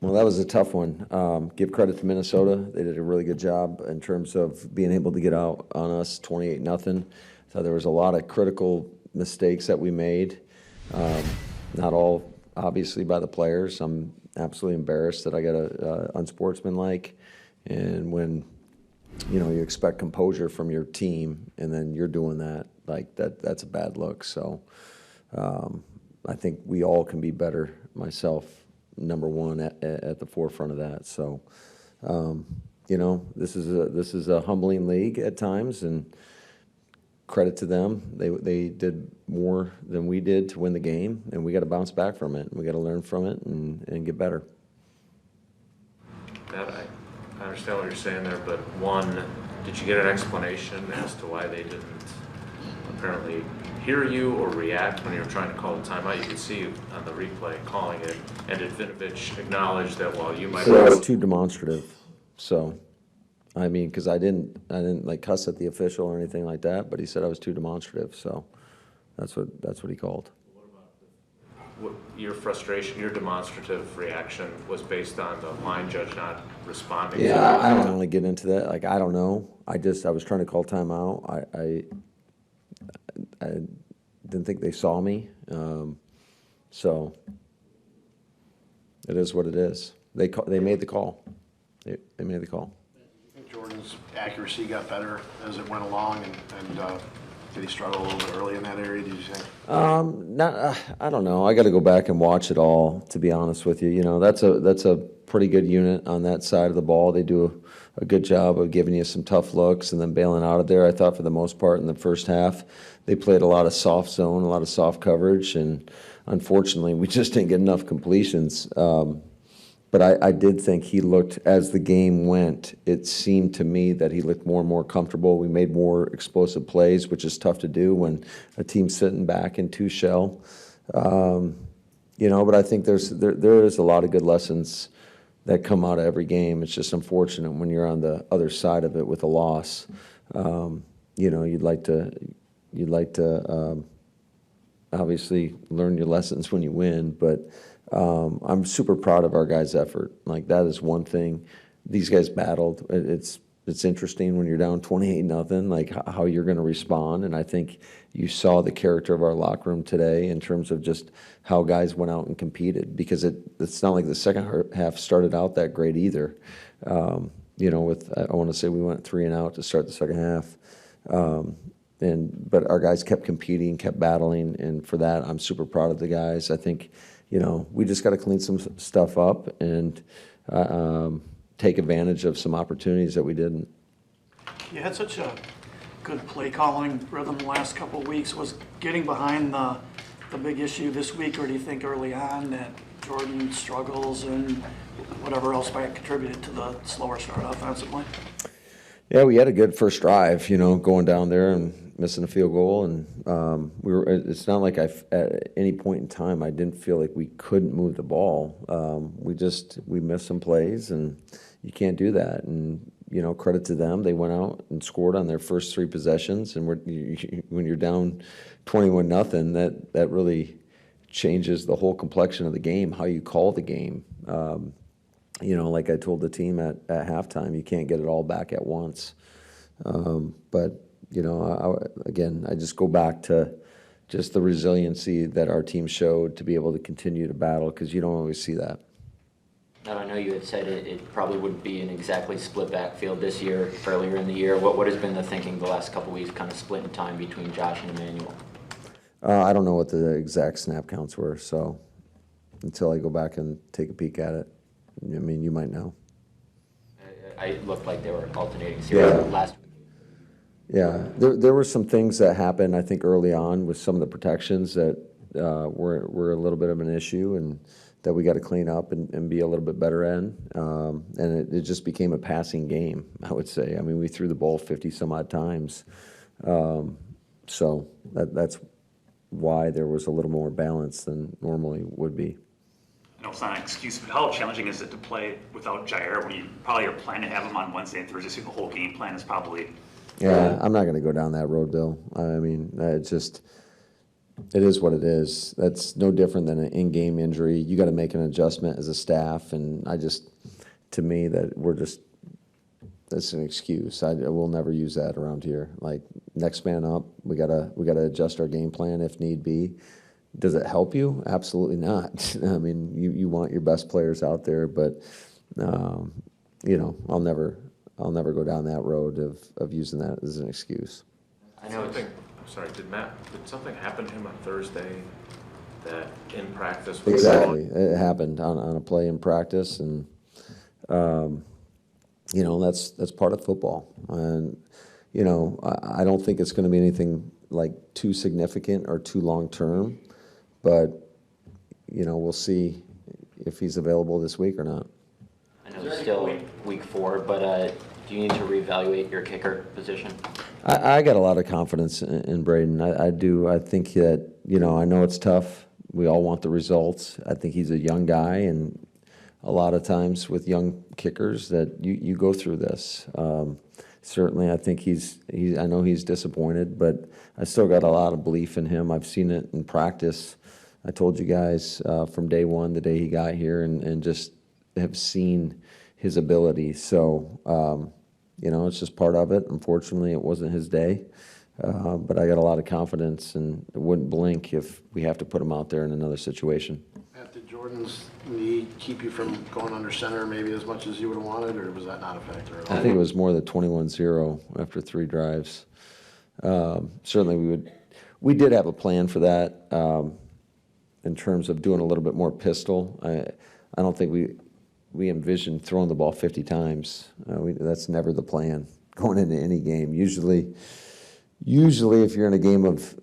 Well, that was a tough one. Give credit to Minnesota. They did a really good job in terms of being able to get out on us 28-0. So there was a lot of critical mistakes that we made. Not all, obviously, by the players. I'm absolutely embarrassed that I got a unsportsmanlike. And when, you expect composure from your team and then you're doing that, like that's a bad look. So I think we all can be better, myself, number one at the forefront of that. So, this is a humbling league at times, and credit to them. They did more than we did to win the game, and we got to bounce back from it. We got to learn from it and get better. I understand what you're saying there, but one, did you get an explanation as to why they didn't apparently hear you or react when you were trying to call the timeout? You could see on the replay calling it, and did Vinovich acknowledge that while you might have... too demonstrative. So, I mean, because I didn't like cuss at the official or anything like that, but he said I was too demonstrative. So that's what he called. What your frustration, your demonstrative reaction was based on the line judge not responding? Yeah, I don't really get into that. Like, I don't know. I was trying to call timeout. I didn't think they saw me. So it is what it is. They made the call. They made the call. I think Jordan's accuracy got better as it went along, and did he struggle a little bit early in that area, did you think? I don't know. I got to go back and watch it all, to be honest with you. That's a pretty good unit on that side of the ball. They do a good job of giving you some tough looks and then bailing out of there. I thought for the most part in the first half, they played a lot of soft zone, a lot of soft coverage, and unfortunately, we just didn't get enough completions. But I did think he looked, as the game went, it seemed to me that he looked more and more comfortable. We made more explosive plays, which is tough to do when a team's sitting back in two shell. But I think there is a lot of good lessons that come out of every game. It's just unfortunate when you're on the other side of it with a loss. You'd like to obviously learn your lessons when you win, but I'm super proud of our guys' effort. Like, that is one thing. These guys battled. It's interesting when you're down 28-0, like how you're going to respond. And I think you saw the character of our locker room today in terms of just how guys went out and competed, because it's not like the second half started out that great either. I want to say we went 3-and-out to start the second half. But our guys kept competing, kept battling, and for that, I'm super proud of the guys. I think, we just got to clean some stuff up and take advantage of some opportunities that we didn't. You had such a good play calling rhythm the last couple of weeks. Was getting behind the big issue this week, or do you think early on that Jordan struggles and whatever else might contribute to the slower start offensively? Yeah, we had a good first drive, going down there and missing a field goal, and it's not like at any point in time I didn't feel like we couldn't move the ball. We missed some plays, and you can't do that. And credit to them, they went out and scored on their first three possessions. And when you're down 21-0, that really changes the whole complexion of the game, how you call the game. Like I told the team at halftime, you can't get it all back at once. But I just go back to just the resiliency that our team showed to be able to continue to battle, because you don't always see that. Now, I know you had said it probably wouldn't be an exactly split backfield this year, earlier in the year. What has been the thinking the last couple of weeks, kind of splitting time between Josh and Emmanuel? I don't know what the exact snap counts were, so until I go back and take a peek at it, you might know. It looked like they were alternating last week. Yeah, there were some things that happened, I think, early on with some of the protections that were a little bit of an issue, and that we got to clean up and be a little bit better in. And it just became a passing game, I would say. I mean, we threw the ball 50-some-odd times. So that's why there was a little more balance than normally would be. I know it's not an excuse, but how challenging is it to play without Jair when you probably are planning to have him on Wednesday and Thursday, so the whole game plan is probably... Yeah, I'm not going to go down that road, Bill. I mean, it's just, It is what it is. That's no different than an in-game injury. You got to make an adjustment as a staff, and to me, that's an excuse. I will never use that around here. Like, next man up, we gotta adjust our game plan if need be. Does it help you? Absolutely not. I mean, you want your best players out there, but I'll never go down that road of using that as an excuse. I know it's, I'm sorry, did something happen to him on Thursday that in practice? was- Exactly. It happened on a play in practice, and that's part of football. And I don't think it's going to be anything like too significant or too long term, but we'll see if he's available this week or not. I know it's still week 4, but do you need to reevaluate your kicker position? I got a lot of confidence in Braden. I do. I think that, I know it's tough. We all want the results. I think he's a young guy, and a lot of times with young kickers that you go through this. Certainly, I think I know he's disappointed, but I still got a lot of belief in him. I've seen it in practice. I told you guys from day one, the day he got here, and just have seen his ability. So, it's just part of it. Unfortunately, it wasn't his day, but I got a lot of confidence and wouldn't blink if we have to put him out there in another situation. Matt, did Jordan's knee keep you from going under center maybe as much as you would have wanted, or was that not a factor at all? I think it was more than 21-0 after 3 drives. Certainly, we did have a plan for that in terms of doing a little bit more pistol. I don't think we envisioned throwing the ball 50 times. That's never the plan going into any game. Usually, if you're in a game of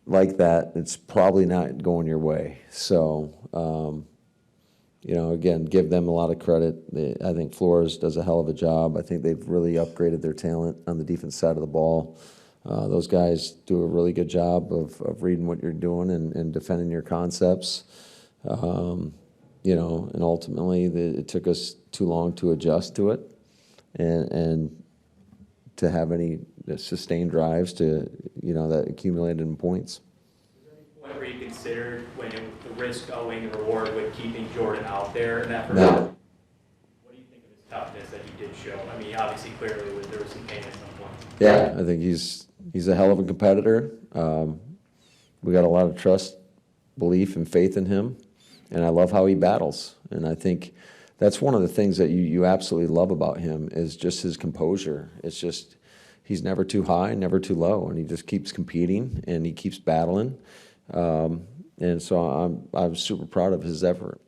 like that, it's probably not going your way. So, again, give them a lot of credit. I think Flores does a hell of a job. I think they've really upgraded their talent on the defense side of the ball. Those guys do a really good job of reading what you're doing and defending your concepts. And ultimately, it took us too long to adjust to it and to have any sustained drives that accumulated in points. What were you considered when the risk outweighing the reward with keeping Jordan out there in that first? No. What do you think of his toughness that he did show? I mean, obviously, clearly, there was some pain at some point. Yeah, I think he's a hell of a competitor. We got a lot of trust, belief, and faith in him, and I love how he battles. And I think that's one of the things that you absolutely love about him is just his composure. It's just he's never too high, never too low, and he just keeps competing and he keeps battling. And so I'm super proud of his effort.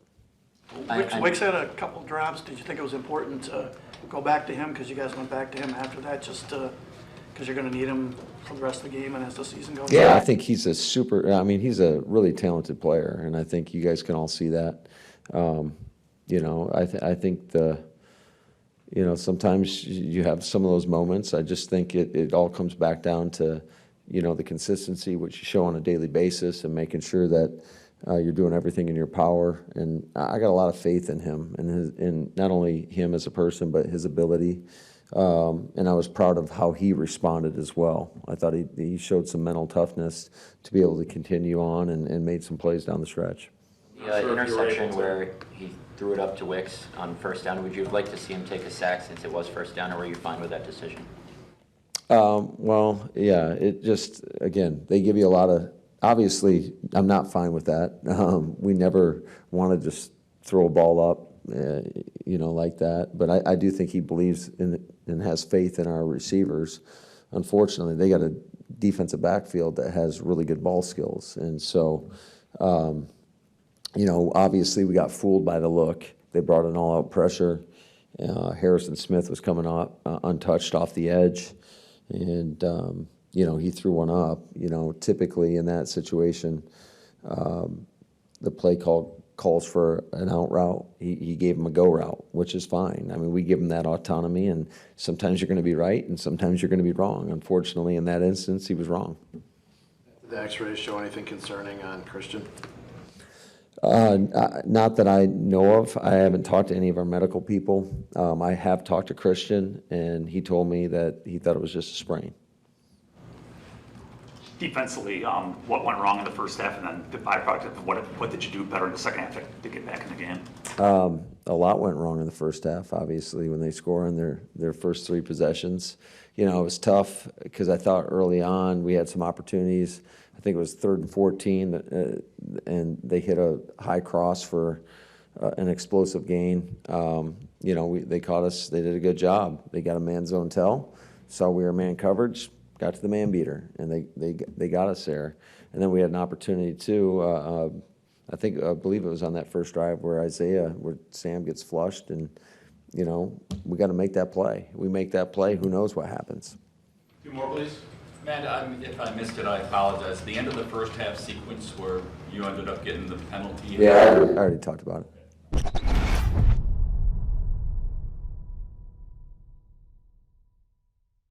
Wicks had a couple drops. Did you think it was important to go back to him, because you guys went back to him after that, just because you're going to need him for the rest of the game and as the season goes on? Yeah, I think he's he's a really talented player, and I think you guys can all see that. I think sometimes you have some of those moments. I just think it all comes back down to, the consistency, which you show on a daily basis, and making sure that you're doing everything in your power. And I got a lot of faith in him and in not only him as a person, but his ability. And I was proud of how he responded as well. I thought he showed some mental toughness to be able to continue on and made some plays down the stretch. The interception where he threw it up to Wicks on first down, would you like to see him take a sack since it was first down, or were you fine with that decision? Well, yeah, it just, again, they give you a lot of, obviously, I'm not fine with that. We never want to just throw a ball up, like that. But I do think he believes in it and has faith in our receivers. Unfortunately, they got a defensive backfield that has really good ball skills. And so, obviously we got fooled by the look. They brought an all-out pressure. Harrison Smith was coming up untouched off the edge. And, he threw one up. Typically in that situation, the play calls for an out route. He gave him a go route, which is fine. I mean, we give him that autonomy, and sometimes you're going to be right and sometimes you're going to be wrong. Unfortunately, in that instance, he was wrong. Did the x-rays show anything concerning on Christian? Not that I know of. I haven't talked to any of our medical people. I have talked to Christian, and he told me that he thought it was just a sprain. defensively, what went wrong in the first half, and then the byproduct of what did you do better in the second half to get back in the game? A lot went wrong in the first half, obviously, when they score on their first 3 possessions. You know, it was tough because I thought early on we had some opportunities. I think it was 3rd and 14, and they hit a high cross for an explosive gain. You know, they caught us. They did a good job. They got a man zone tell, saw we were man coverage, got to the man beater, and they got us there. And then we had an opportunity too. I believe it was on that first drive where Sam gets flushed, and you know, we got to make that play. We make that play, who knows what happens. 2 more, please. Matt, if I missed it, I apologize. The end of the first half sequence where you ended up getting the penalty. Yeah, I already talked about it.